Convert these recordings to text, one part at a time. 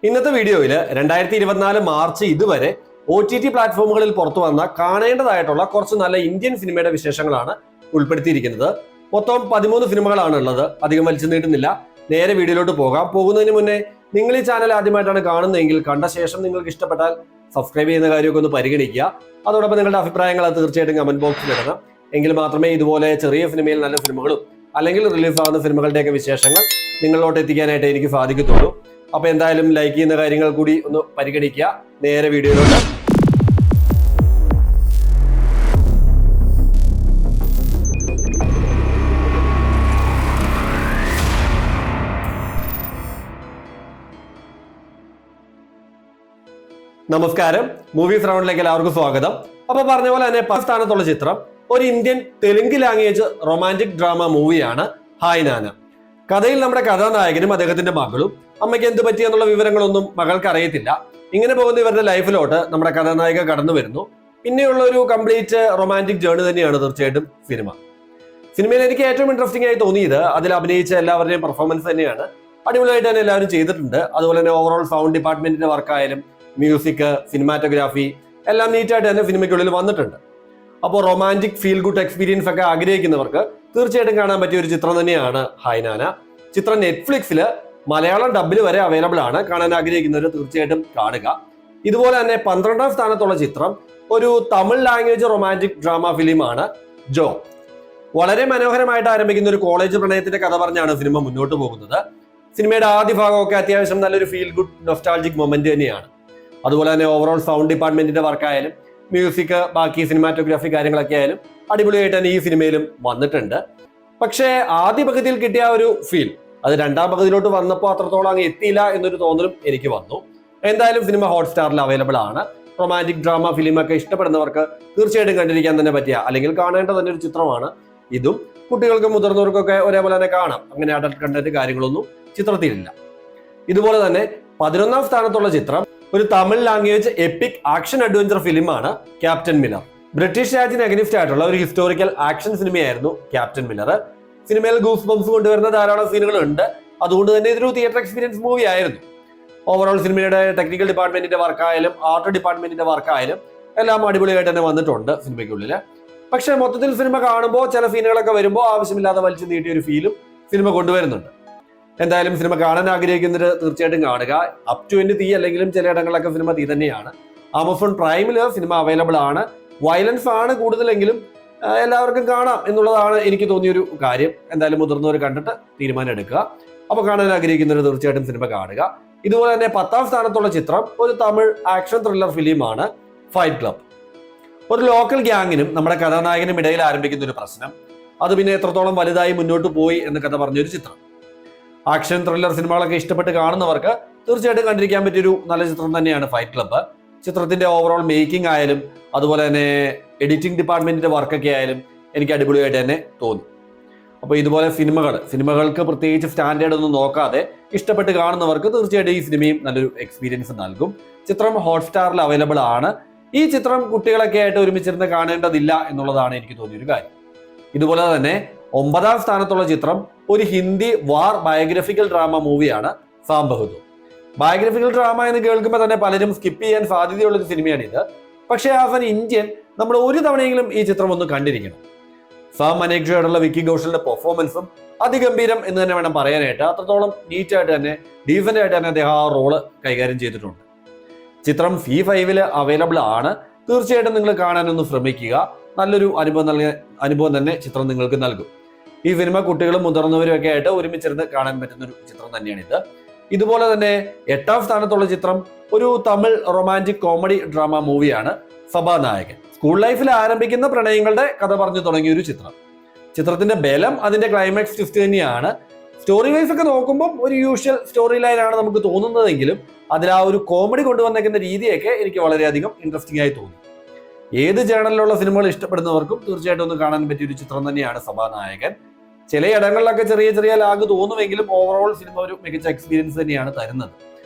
ഇന്നത്തെ വീഡിയോയിൽ 2024 മാർച്ച് ഇതുവരെ OTT പ്ലാറ്റ്ഫോമുകളിൽ പുറത്തു വന്ന കാണേണ്ടതായിട്ടുള്ള കുറച്ച് നല്ല ഇന്ത്യൻ സിനിമയുടെ വിശേഷങ്ങളാണ് ഉൾപ്പെടുത്തിയിരിക്കുന്നത്. മൊത്തം 13 സിനിമകളാണ് ഉള്ളത്. അധികം വലിച്ചു നീട്ടുന്നില്ല, നേരെ വീഡിയോയിലോട്ട് പോകാം. പോകുന്നതിന് മുന്നേ നിങ്ങൾ ഈ ചാനൽ ആദ്യമായിട്ടാണ് കാണുന്നതെങ്കിൽ കണ്ട ശേഷം നിങ്ങൾക്ക് ഇഷ്ടപ്പെട്ടാൽ സബ്സ്ക്രൈബ് ചെയ്യുന്ന കാര്യമൊക്കെ ഒന്ന് പരിഗണിക്കുക. അതോടൊപ്പം നിങ്ങളുടെ അഭിപ്രായങ്ങൾ തീർച്ചയായിട്ടും കമന്റ് ബോക്സിൽ ഇടണം. എങ്കിൽ മാത്രമേ ഇതുപോലെ ചെറിയ സിനിമയിൽ നല്ല സിനിമകളും അല്ലെങ്കിൽ റിലീസ് ആകുന്ന സിനിമകളുടെയൊക്കെ വിശേഷങ്ങൾ നിങ്ങളിലോട്ട് എത്തിക്കാനായിട്ട് എനിക്ക് സാധിക്കത്തുള്ളൂ. അപ്പൊ എന്തായാലും ലൈക്ക് ചെയ്യുന്ന കാര്യങ്ങൾ കൂടി ഒന്ന് പരിഗണിക്കുക. നേരെ വീഡിയോയിലോട്ട്. നമസ്കാരം, മൂവീസ് റൗണ്ടിലേക്ക് എല്ലാവർക്കും സ്വാഗതം. അപ്പൊ പറഞ്ഞ പോലെ തന്നെ 10 സ്ഥാനത്തുള്ള ചിത്രം ഒരു Indian Telugu language romantic drama മൂവിയാണ് ഹായ് നാന. കഥയിൽ നമ്മുടെ കഥാനായകനും അദ്ദേഹത്തിന്റെ മകളും അമ്മയ്ക്ക് എന്ത് പറ്റിയെന്നുള്ള വിവരങ്ങളൊന്നും മകൾക്ക് അറിയത്തില്ല. ഇങ്ങനെ പോകുന്ന ഇവരുടെ ലൈഫിലോട്ട് നമ്മുടെ കഥാനായിക കടന്നു വരുന്നു. പിന്നെയുള്ള ഒരു കംപ്ലീറ്റ് റൊമാൻറ്റിക് ജേർണി തന്നെയാണ് തീർച്ചയായിട്ടും സിനിമയിൽ എനിക്ക് ഏറ്റവും ഇൻട്രസ്റ്റിംഗ് ആയി തോന്നിയത് അതിൽ അഭിനയിച്ച എല്ലാവരുടെയും പെർഫോമൻസ് തന്നെയാണ്. അടിപൊളിയായിട്ട് തന്നെ എല്ലാവരും ചെയ്തിട്ടുണ്ട്. അതുപോലെ തന്നെ ഓവറോൾ സൗണ്ട് ഡിപ്പാർട്ട്മെന്റിന്റെ വർക്കായാലും മ്യൂസിക്, സിനിമാറ്റോഗ്രാഫി എല്ലാം നീറ്റായിട്ട് തന്നെ സിനിമയ്ക്കുള്ളിൽ വന്നിട്ടുണ്ട്. അപ്പോൾ റൊമാൻറ്റിക് ഫീൽ ഗുഡ് എക്സ്പീരിയൻസ് ഒക്കെ ആഗ്രഹിക്കുന്നവർക്ക് തീർച്ചയായിട്ടും കാണാൻ പറ്റിയ ഒരു ചിത്രം തന്നെയാണ് ഹായ് നാന. ചിത്രം നെറ്റ്ഫ്ലിക്സിൽ മലയാളം ഡബിൽ വരെ അവൈലബിൾ ആണ്. കാണാൻ ആഗ്രഹിക്കുന്നവർ തീർച്ചയായിട്ടും കാണുക. ഇതുപോലെ തന്നെ 12ാം സ്ഥാനത്തുള്ള ചിത്രം ഒരു തമിഴ് ലാംഗ്വേജ് റൊമാൻറ്റിക് ഡ്രാമ ഫിലിമാണ് ജോ. വളരെ മനോഹരമായിട്ട് ആരംഭിക്കുന്ന ഒരു കോളേജ് പ്രണയത്തിന്റെ കഥ പറഞ്ഞാണ് സിനിമ മുന്നോട്ട് പോകുന്നത്. സിനിമയുടെ ആദ്യ ഭാഗമൊക്കെ അത്യാവശ്യം നല്ലൊരു ഫീൽ ഗുഡ് നൊസ്റ്റാൾജിക് മൊമെന്റ് തന്നെയാണ്. അതുപോലെ തന്നെ ഓവറോൾ സൗണ്ട് ഡിപ്പാർട്ട്മെന്റിന്റെ വർക്കായാലും മ്യൂസിക്, ബാക്കി സിനിമാറ്റോഗ്രാഫി കാര്യങ്ങളൊക്കെ ആയാലും അടിപൊളിയായിട്ട് തന്നെ ഈ സിനിമയിലും വന്നിട്ടുണ്ട്. പക്ഷേ ആദ്യ പകുതിയിൽ കിട്ടിയ ഒരു ഫീൽ അത് രണ്ടാം പകുതിയിലോട്ട് വന്നപ്പോൾ അത്രത്തോളം അങ്ങ് എത്തിയില്ല എന്നൊരു തോന്നലും എനിക്ക് വന്നു. എന്തായാലും സിനിമ ഹോട്ട്സ്റ്റാറിൽ അവൈലബിൾ ആണ്. റൊമാൻറ്റിക് ഡ്രാമ ഫിലിമൊക്കെ ഇഷ്ടപ്പെടുന്നവർക്ക് തീർച്ചയായിട്ടും കണ്ടിരിക്കാൻ തന്നെ പറ്റിയ അല്ലെങ്കിൽ കാണേണ്ട തന്നെ ഒരു ചിത്രമാണ് ഇതും. കുട്ടികൾക്കും മുതിർന്നവർക്കൊക്കെ ഒരേപോലെ തന്നെ കാണാം. അങ്ങനെ അഡൽട്ട് കണ്ടന്റ് കാര്യങ്ങളൊന്നും ചിത്രത്തിലില്ല. ഇതുപോലെ തന്നെ 11ാം സ്ഥാനത്തുള്ള ചിത്രം ഒരു Tamil language epic action adventure ഫിലിമാണ് ക്യാപ്റ്റൻ മില്ലർ. ബ്രിട്ടീഷ് രാജിന് അഗനിസ്റ്റ് ആയിട്ടുള്ള ഒരു ഹിസ്റ്റോറിക്കൽ ആക്ഷൻ സിനിമയായിരുന്നു ക്യാപ്റ്റൻ മില്ലർ. സിനിമയിൽ ഗൂസ് ബംസ് കൊണ്ടുവരുന്ന ധാരാളം സീനുകളുണ്ട്. അതുകൊണ്ട് തന്നെ ഇതൊരു തിയേറ്റർ എക്സ്പീരിയൻസ് മൂവി ആയിരുന്നു. ഓവറോൾ സിനിമയുടെ ടെക്നിക്കൽ ഡിപ്പാർട്ട്മെന്റിന്റെ വർക്കായാലും ആർട്ട് ഡിപ്പാർട്ട്മെന്റിന്റെ വർക്കായാലും എല്ലാം അടിപൊളിയായിട്ട് തന്നെ വന്നിട്ടുണ്ട് സിനിമയ്ക്കുള്ളിൽ. പക്ഷെ മൊത്തത്തിൽ സിനിമ കാണുമ്പോൾ ചില സീനുകളൊക്കെ വരുമ്പോൾ ആവശ്യമില്ലാതെ വലിച്ചു നീട്ടിയ ഒരു ഫീലും സിനിമ കൊണ്ടുവരുന്നുണ്ട്. എന്തായാലും സിനിമ കാണാൻ ആഗ്രഹിക്കുന്നവർ തീർച്ചയായിട്ടും കാണുക. അപ് ടു എൻഡ് തീ അല്ലെങ്കിലും ചിലയിടങ്ങളിലൊക്കെ സിനിമ തീ തന്നെയാണ്. ആമസോൺ പ്രൈമിൽ സിനിമ അവൈലബിൾ ആണ്. വയലൻസ് ആണ് കൂടുതലെങ്കിലും എല്ലാവർക്കും കാണാം എന്നുള്ളതാണ് എനിക്ക് തോന്നിയൊരു കാര്യം. എന്തായാലും മുതിർന്നവർ കണ്ടിട്ട് തീരുമാനം എടുക്കുക. അപ്പോൾ കാണാൻ ആഗ്രഹിക്കുന്നവർ തീർച്ചയായിട്ടും സിനിമ കാണുക. ഇതുപോലെ തന്നെ 10ാം സ്ഥാനത്തുള്ള ചിത്രം ഒരു തമിഴ് ആക്ഷൻ ത്രില്ലർ ഫിലിമാണ് ഫൈറ്റ് ക്ലബ്. ഒരു ലോക്കൽ ഗ്യാങ്ങിനും നമ്മുടെ കഥാനായകനും ഇടയിൽ ആരംഭിക്കുന്ന ഒരു പ്രശ്നം, അത് പിന്നെ എത്രത്തോളം വലുതായി മുന്നോട്ട് പോയി എന്ന് കഥ പറഞ്ഞൊരു ചിത്രം. ആക്ഷൻ ത്രില്ലർ സിനിമകളൊക്കെ ഇഷ്ടപ്പെട്ട് കാണുന്നവർക്ക് തീർച്ചയായിട്ടും കണ്ടിരിക്കാൻ പറ്റിയൊരു നല്ല ചിത്രം തന്നെയാണ് ഫൈറ്റ് ക്ലബ്ബ്. ചിത്രത്തിന്റെ ഓവറോൾ മേക്കിംഗ് ആയാലും അതുപോലെ തന്നെ എഡിറ്റിംഗ് ഡിപ്പാർട്ട്മെന്റിന്റെ വർക്കൊക്കെ ആയാലും എനിക്ക് അടിപൊളിയായിട്ട് തന്നെ തോന്നി. അപ്പോൾ ഇതുപോലെ സിനിമകൾക്ക് പ്രത്യേകിച്ച് സ്റ്റാൻഡേർഡ് ഒന്നും നോക്കാതെ ഇഷ്ടപ്പെട്ട് കാണുന്നവർക്ക് തീർച്ചയായിട്ടും ഈ സിനിമയും നല്ലൊരു എക്സ്പീരിയൻസ് നൽകും. ചിത്രം ഹോട്ട്സ്റ്റാറിൽ അവൈലബിൾ ആണ്. ഈ ചിത്രം കുട്ടികളൊക്കെ ആയിട്ട് ഒരുമിച്ചിരുന്ന് കാണേണ്ടതില്ല എന്നുള്ളതാണ് എനിക്ക് തോന്നിയൊരു കാര്യം. ഇതുപോലെ തന്നെ 9ാം സ്ഥാനത്തുള്ള ചിത്രം ഒരു ഹിന്ദി വാർ ബയോഗ്രഫിക്കൽ ഡ്രാമ മൂവിയാണ് സാം ബഹദൂർ. ബയോഗ്രഫിക്കൽ ഡ്രാമ എന്ന് കേൾക്കുമ്പോൾ തന്നെ പലരും സ്കിപ്പ് ചെയ്യാൻ സാധ്യതയുള്ള ഒരു സിനിമയാണിത്. പക്ഷേ ആസ് എൻ ഇന്ത്യൻ നമ്മൾ ഒരു തവണയെങ്കിലും ഈ ചിത്രം ഒന്ന് കണ്ടിരിക്കണം. സാം മനേക്ഷയോടുള്ള വിക്കി ഘോഷലിന്റെ പെർഫോമൻസും അതിഗംഭീരം എന്ന് തന്നെ വേണം പറയാനായിട്ട്. അത്രത്തോളം നീറ്റായിട്ട് തന്നെ ഡീസന്റ് ആയിട്ട് തന്നെ അദ്ദേഹം ആ റോള് കൈകാര്യം ചെയ്തിട്ടുണ്ട്. ചിത്രം C5 അവൈലബിൾ ആണ്. തീർച്ചയായിട്ടും നിങ്ങൾ കാണാനൊന്ന് ശ്രമിക്കുക. നല്ലൊരു അനുഭവം തന്നെ ചിത്രം നിങ്ങൾക്ക് നൽകും. ഈ സിനിമ കുട്ടികളും മുതിർന്നവരും ഒക്കെ ആയിട്ട് ഒരുമിച്ചിരുന്ന് കാണാൻ പറ്റുന്ന ഒരു ചിത്രം തന്നെയാണിത്. ഇതുപോലെ തന്നെ 8ാം സ്ഥാനത്തുള്ള ചിത്രം ഒരു തമിഴ് റൊമാൻറ്റിക് കോമഡി ഡ്രാമ മൂവിയാണ് സഭാനായകൻ. സ്കൂൾ ലൈഫിൽ ആരംഭിക്കുന്ന പ്രണയങ്ങളുടെ കഥ പറഞ്ഞു തുടങ്ങിയ ഒരു ചിത്രം. ചിത്രത്തിന്റെ ബലം അതിന്റെ ക്ലൈമാക്സ് ട്വിസ്റ്റ് തന്നെയാണ്. സ്റ്റോറി വൈസ് ഒക്കെ നോക്കുമ്പോൾ ഒരു യൂഷ്വൽ സ്റ്റോറി ലൈനാണ് നമുക്ക് തോന്നുന്നതെങ്കിലും അതിൽ ആ ഒരു കോമഡി കൊണ്ടുവന്നേക്കുന്ന രീതിയൊക്കെ എനിക്ക് വളരെയധികം ഇൻട്രസ്റ്റിംഗ് ആയി തോന്നി. ഏത് ജേണലിലുള്ള സിനിമകൾ ഇഷ്ടപ്പെടുന്നവർക്കും തീർച്ചയായിട്ടും ഒന്ന് കാണാൻ പറ്റിയ ഒരു ചിത്രം തന്നെയാണ് സഭാനായകൻ. ചില ഇടങ്ങളിലൊക്കെ ചെറിയ ലാഗ് തോന്നുമെങ്കിലും ഓവറോൾ സിനിമ ഒരു മികച്ച എക്സ്പീരിയൻസ് തന്നെയാണ് തരുന്നത്.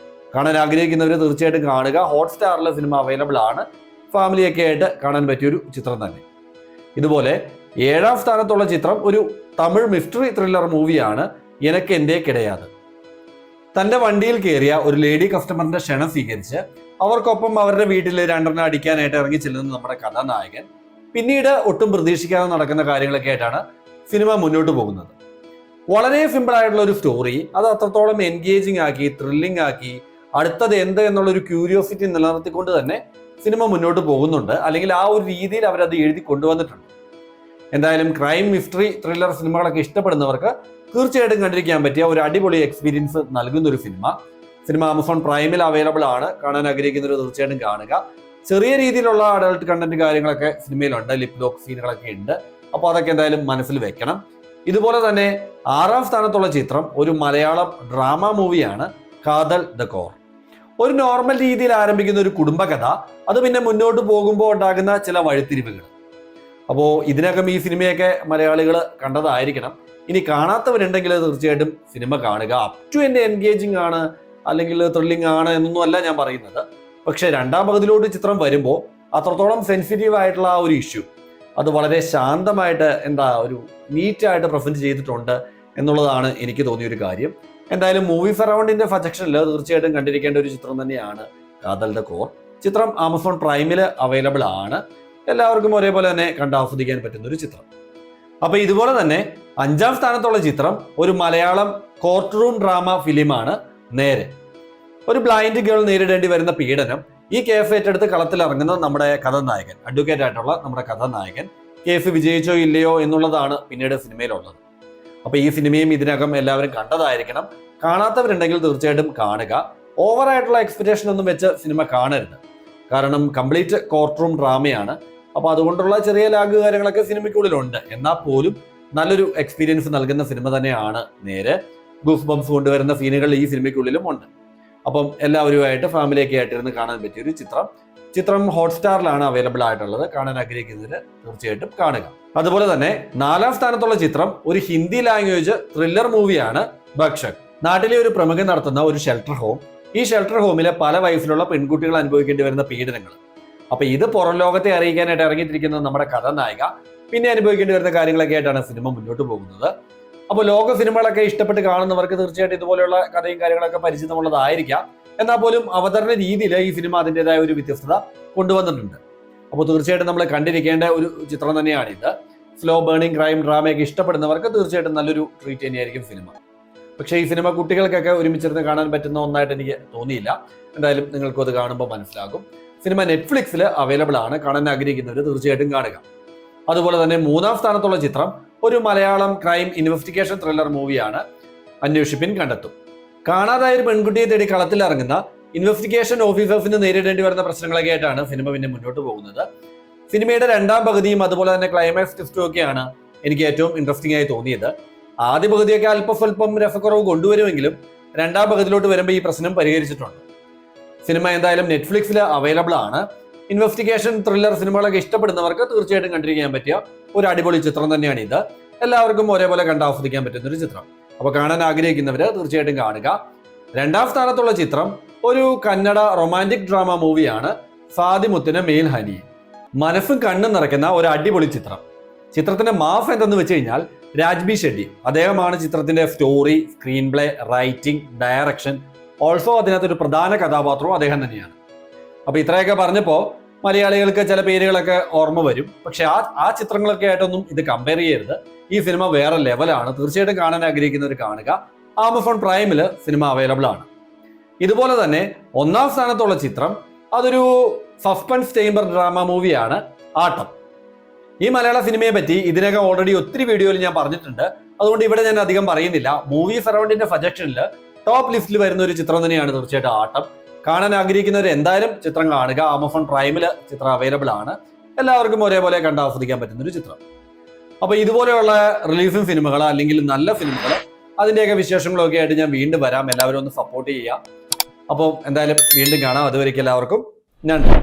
കാണാൻ ആഗ്രഹിക്കുന്നവർ തീർച്ചയായിട്ടും കാണുക. ഹോട്ട്സ്റ്റാറിലെ സിനിമ അവൈലബിൾ ആണ്. ഫാമിലിയൊക്കെ ആയിട്ട് കാണാൻ പറ്റിയൊരു ചിത്രം തന്നെ. ഇതുപോലെ 7ാം സ്ഥാനത്തുള്ള ചിത്രം ഒരു തമിഴ് മിസ്റ്ററി ത്രില്ലർ മൂവിയാണ് എനക്ക് എൻ്റെ കിടയാത്. തന്റെ വണ്ടിയിൽ കയറിയ ഒരു ലേഡി കസ്റ്റമറിന്റെ ക്ഷണം സ്വീകരിച്ച് അവർക്കൊപ്പം അവരുടെ വീട്ടിൽ രണ്ടെണ്ണം അടിക്കാനായിട്ട് ഇറങ്ങി ചെല്ലുന്ന നമ്മുടെ കഥാനായകൻ പിന്നീട് ഒട്ടും പ്രതീക്ഷിക്കാതെ നടക്കുന്ന കാര്യങ്ങളൊക്കെ ആയിട്ടാണ് സിനിമ മുന്നോട്ട് പോകുന്നത്. വളരെ സിമ്പിൾ ആയിട്ടുള്ള ഒരു സ്റ്റോറി, അത് അത്രത്തോളം എൻഗേജിങ് ആക്കി, ത്രില്ലിംഗ് ആക്കി, അടുത്തത് എന്ത് എന്നുള്ളൊരു ക്യൂരിയോസിറ്റി നിലനിർത്തിക്കൊണ്ട് തന്നെ സിനിമ മുന്നോട്ട് പോകുന്നുണ്ട്. അല്ലെങ്കിൽ ആ ഒരു രീതിയിൽ അവരത് എഴുതി കൊണ്ടുവന്നിട്ടുണ്ട്. എന്തായാലും ക്രൈം, മിസ്റ്ററി, ത്രില്ലർ സിനിമകളൊക്കെ ഇഷ്ടപ്പെടുന്നവർക്ക് തീർച്ചയായിട്ടും കണ്ടിരിക്കാൻ പറ്റിയ ഒരു അടിപൊളി എക്സ്പീരിയൻസ് നൽകുന്ന ഒരു സിനിമ ആമസോൺ പ്രൈമിൽ അവൈലബിൾ ആണ്. കാണാൻ ആഗ്രഹിക്കുന്നവർ തീർച്ചയായിട്ടും കാണുക. ചെറിയ രീതിയിലുള്ള അഡൾട്ട് കണ്ടന്റ് കാര്യങ്ങളൊക്കെ സിനിമയിലുണ്ട്, ലിപ് ലോക്ക് സീനുകളൊക്കെ ഉണ്ട്. അപ്പോൾ അതൊക്കെ എന്തായാലും മനസ്സിൽ വെക്കണം. ഇതുപോലെ തന്നെ 6ാം സ്ഥാനത്തുള്ള ചിത്രം ഒരു മലയാളം ഡ്രാമ മൂവിയാണ് കാതൽ ദ കോർ. ഒരു നോർമൽ രീതിയിൽ ആരംഭിക്കുന്ന ഒരു കുടുംബകഥ, അത് പിന്നെ മുന്നോട്ട് പോകുമ്പോൾ ഉണ്ടാകുന്ന ചില വഴിത്തിരിവുകൾ. അപ്പോൾ ഇതിനകം ഈ സിനിമയൊക്കെ മലയാളികൾ കണ്ടതായിരിക്കണം. ഇനി കാണാത്തവരുണ്ടെങ്കിൽ തീർച്ചയായിട്ടും സിനിമ കാണുക. അപ് ടു എൻ്റെ എൻഗേജിങ് ആണ് അല്ലെങ്കിൽ ത്രില്ലിംഗ് ആണ് എന്നൊന്നും അല്ല ഞാൻ പറയുന്നത്. പക്ഷെ 2ാം പകുതിയിലോട്ട് ചിത്രം വരുമ്പോൾ അത്രത്തോളം സെൻസിറ്റീവ് ആയിട്ടുള്ള ആ ഒരു ഇഷ്യൂ അത് വളരെ ശാന്തമായിട്ട് ഒരു നീറ്റായിട്ട് പ്രസന്റ് ചെയ്തിട്ടുണ്ട് എന്നുള്ളതാണ് എനിക്ക് തോന്നിയൊരു കാര്യം. എന്തായാലും മൂവി ഫെറൗണ്ടിന്റെ സജഷനിൽ തീർച്ചയായിട്ടും കണ്ടിരിക്കേണ്ട ഒരു ചിത്രം തന്നെയാണ് കാതൽ ദ കോർ. ചിത്രം ആമസോൺ പ്രൈമിൽ അവൈലബിൾ ആണ്. എല്ലാവർക്കും ഒരേപോലെ തന്നെ ആസ്വദിക്കാൻ പറ്റുന്ന ഒരു ചിത്രം. അപ്പൊ ഇതുപോലെ തന്നെ 5ാം സ്ഥാനത്തുള്ള ചിത്രം ഒരു മലയാളം കോർട്ട് റൂം ഡ്രാമ ഫിലിമാണ് നേരെ. ഒരു ബ്ലൈൻഡ് ഗേൾ നേരിടേണ്ടി വരുന്ന പീഡനം ഈ കേസ് ഏറ്റെടുത്ത് കളത്തിലിറങ്ങുന്ന നമ്മുടെ കഥാനായകൻ, അഡ്വക്കേറ്റ് ആയിട്ടുള്ള നമ്മുടെ കഥാനായകൻ, കേസ് വിജയിച്ചോ ഇല്ലയോ എന്നുള്ളതാണ് പിന്നീട് സിനിമയിലുള്ളത്. അപ്പൊ ഈ സിനിമയും ഇതിനകം എല്ലാവരും കണ്ടതായിരിക്കണം. കാണാത്തവരുണ്ടെങ്കിൽ തീർച്ചയായിട്ടും കാണുക. ഓവറായിട്ടുള്ള എക്സ്പെക്ടേഷൻ ഒന്നും വെച്ച് സിനിമ കാണരുത്. കാരണം കംപ്ലീറ്റ് കോർട്ട് റൂം ഡ്രാമയാണ്. അപ്പൊ അതുകൊണ്ടുള്ള ചെറിയ ലാഗ് കാര്യങ്ങളൊക്കെ സിനിമയ്ക്കുള്ളിലുണ്ട്. എന്നാൽ പോലും നല്ലൊരു എക്സ്പീരിയൻസ് നൽകുന്ന സിനിമ തന്നെയാണ് നേരെ. ഗൂസ് ബംസ് കൊണ്ടുവരുന്ന സീനുകൾ ഈ സിനിമയ്ക്കുള്ളിലും ഉണ്ട്. അപ്പം എല്ലാവരുമായിട്ട് ഫാമിലിയൊക്കെ ആയിട്ടിരുന്ന് കാണാൻ പറ്റിയൊരു ചിത്രം ഹോട്ട്സ്റ്റാറിലാണ് അവൈലബിൾ ആയിട്ടുള്ളത്. കാണാൻ ആഗ്രഹിക്കുന്നവര് തീർച്ചയായിട്ടും കാണുക. അതുപോലെ തന്നെ 4ാം സ്ഥാനത്തുള്ള ചിത്രം ഒരു ഹിന്ദി ലാംഗ്വേജ് ത്രില്ലർ മൂവിയാണ് ഭക്ഷക്. നാട്ടിലെ ഒരു പ്രമുഖൻ നടത്തുന്ന ഒരു ഷെൽട്ടർ ഹോം. ഈ ഷെൽട്ടർ ഹോമിലെ പല വയസ്സിലുള്ള പെൺകുട്ടികൾ അനുഭവിക്കേണ്ടി വരുന്ന പീഡനങ്ങൾ. അപ്പൊ ഇത് പുറം ലോകത്തെ അറിയിക്കാനായിട്ട് ഇറങ്ങിത്തിരിക്കുന്ന നമ്മുടെ കഥാനായിക പിന്നെ അനുഭവിക്കേണ്ടി വരുന്ന കാര്യങ്ങളൊക്കെ ആയിട്ടാണ് സിനിമ മുന്നോട്ട് പോകുന്നത്. അപ്പോൾ ലോക സിനിമകളൊക്കെ ഇഷ്ടപ്പെട്ട് കാണുന്നവർക്ക് തീർച്ചയായിട്ടും ഇതുപോലെയുള്ള കഥയും കാര്യങ്ങളൊക്കെ പരിചിതമുള്ളതായിരിക്കാം. എന്നാൽ പോലും അവതരണ രീതിയിൽ ഈ സിനിമ അതിൻ്റെതായ ഒരു വ്യത്യസ്തത കൊണ്ടുവന്നിട്ടുണ്ട്. അപ്പോൾ തീർച്ചയായിട്ടും നമ്മൾ കണ്ടിരിക്കേണ്ട ഒരു ചിത്രം തന്നെയാണിത്. സ്ലോ ബേണിംഗ് ക്രൈം ഡ്രാമയൊക്കെ ഇഷ്ടപ്പെടുന്നവർക്ക് തീർച്ചയായിട്ടും നല്ലൊരു ട്രീറ്റ് തന്നെയായിരിക്കും സിനിമ. പക്ഷേ ഈ സിനിമ കുട്ടികൾക്കൊക്കെ ഒരുമിച്ചിരുന്ന് കാണാൻ പറ്റുന്ന ഒന്നായിട്ട് എനിക്ക് തോന്നിയില്ല. എന്തായാലും നിങ്ങൾക്കും അത് കാണുമ്പോൾ മനസ്സിലാകും. സിനിമ നെറ്റ്ഫ്ലിക്സിൽ അവൈലബിൾ ആണ്. കാണാൻ ആഗ്രഹിക്കുന്നവർ തീർച്ചയായിട്ടും കാണുക. അതുപോലെ തന്നെ 3ാം സ്ഥാനത്തുള്ള ചിത്രം ഒരു മലയാളം ക്രൈം ഇൻവെസ്റ്റിഗേഷൻ ത്രില്ലർ മൂവിയാണ് അന്വേഷിപ്പിൻ കണ്ടെത്തും. കാണാതായ ഒരു പെൺകുട്ടിയെ തേടി കളത്തിലിറങ്ങുന്ന ഇൻവെസ്റ്റിഗേഷൻ ഓഫീസേഴ്സിന് നേരിടേണ്ടി വരുന്ന പ്രശ്നങ്ങളൊക്കെ ആയിട്ടാണ് സിനിമ പിന്നെ മുന്നോട്ട് പോകുന്നത്. സിനിമയുടെ 2ാം പകുതിയും അതുപോലെ തന്നെ ക്ലൈമാക്സ് ട്വിസ്റ്റും ഒക്കെയാണ് എനിക്ക് ഏറ്റവും ഇൻട്രസ്റ്റിംഗ് ആയി തോന്നിയത്. ആദ്യ പകുതിയൊക്കെ അല്പസ്വല്പം രസക്കുറവ് കൊണ്ടുവരുമെങ്കിലും 2ാം പകുതിയിലോട്ട് വരുമ്പോൾ ഈ പ്രശ്നം പരിഹരിച്ചിട്ടുണ്ട്. സിനിമ എന്തായാലും നെറ്റ്ഫ്ലിക്സിൽ അവൈലബിൾ ആണ്. ഇൻവെസ്റ്റിഗേഷൻ ത്രില്ലർ സിനിമകളൊക്കെ ഇഷ്ടപ്പെടുന്നവർക്ക് തീർച്ചയായിട്ടും കണ്ടിരിക്കാൻ പറ്റിയ ഒരു അടിപൊളി ചിത്രം തന്നെയാണ് ഇത്. എല്ലാവർക്കും ഒരേപോലെ ആസ്വദിക്കാൻ പറ്റുന്ന ഒരു ചിത്രം. അപ്പൊ കാണാൻ ആഗ്രഹിക്കുന്നവര് തീർച്ചയായിട്ടും കാണുക. 2ാം സ്ഥാനത്തുള്ള ചിത്രം ഒരു കന്നഡ റൊമാൻറ്റിക് ഡ്രാമ മൂവിയാണ് സാദിമുത്തിന് മെയിൽ ഹനി. മനസ്സും കണ്ണും നിറയ്ക്കുന്ന ഒരു അടിപൊളി ചിത്രം. ചിത്രത്തിന്റെ മാഫ് എന്തെന്ന് വെച്ച് കഴിഞ്ഞാൽ രാജ്ബി ഷെഡ്ഡി. അദ്ദേഹമാണ് ചിത്രത്തിന്റെ story, screen play, writing, direction, also അതിനകത്തൊരു പ്രധാന കഥാപാത്രവും അദ്ദേഹം തന്നെയാണ്. അപ്പൊ ഇത്രയൊക്കെ പറഞ്ഞപ്പോൾ മലയാളികൾക്ക് ചില പേരുകളൊക്കെ ഓർമ്മ വരും. പക്ഷെ ആ ചിത്രങ്ങളൊക്കെ ആയിട്ടൊന്നും ഇത് കമ്പയർ ചെയ്യരുത്. ഈ സിനിമ വേറെ ലെവലാണ്. തീർച്ചയായിട്ടും കാണാൻ ആഗ്രഹിക്കുന്നവർ കാണുക. ആമസോൺ പ്രൈമിൽ സിനിമ അവൈലബിൾ ആണ്. ഇതുപോലെ തന്നെ 1ാം സ്ഥാനത്തുള്ള ചിത്രം അതൊരു സസ്പെൻസ് ചേംബർ ഡ്രാമ മൂവിയാണ് ആട്ടം. ഈ മലയാള സിനിമയെ പറ്റി ഇതിനകം ഓൾറെഡി ഒത്തിരി വീഡിയോയിൽ ഞാൻ പറഞ്ഞിട്ടുണ്ട്. അതുകൊണ്ട് ഇവിടെ ഞാൻ അധികം പറയുന്നില്ല. മൂവി ഫെറൗണ്ടിന്റെ സജഷനിൽ ടോപ്പ് ലിസ്റ്റിൽ വരുന്ന ഒരു ചിത്രം തന്നെയാണ് തീർച്ചയായിട്ടും ആട്ടം. കാണാൻ ആഗ്രഹിക്കുന്നവർ എന്തായാലും ചിത്രം കാണുക. ആമസോൺ പ്രൈമിൽ ചിത്രം അവൈലബിൾ ആണ്. എല്ലാവർക്കും ഒരേപോലെ ആസ്വദിക്കാൻ പറ്റുന്ന ഒരു ചിത്രം. അപ്പൊ ഇതുപോലെയുള്ള റിലീസിംഗ് സിനിമകൾ അല്ലെങ്കിൽ നല്ല സിനിമകൾ അതിന്റെയൊക്കെ വിശേഷങ്ങളൊക്കെ ആയിട്ട് ഞാൻ വീണ്ടും വരാം. എല്ലാവരും ഒന്ന് സപ്പോർട്ട് ചെയ്യുക. അപ്പോൾ എന്തായാലും വീണ്ടും കാണാം. അതുവരേക്കും എല്ലാവർക്കും നന്ദി.